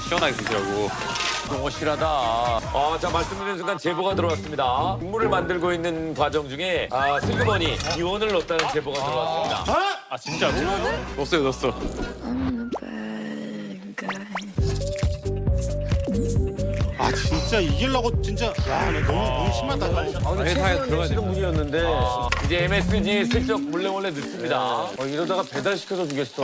시원하게 드시라고. 너무 실하다. 자, 말씀드린 순간 제보가 들어왔습니다. 국물을 만들고 있는 과정 중에 슬그머니 기원을 넣었다는 제보가 들어왔습니다. 아 진짜로? 넣었어요, 넣었어. I'm the bad guy. 아 진짜 이기려고 진짜 야 너무 심하다. 회사에 들어가야 돼. 분이었는데 이제 MSG 슬쩍 몰래 넣습니다. 이러다가 배달시켜서 주겠어.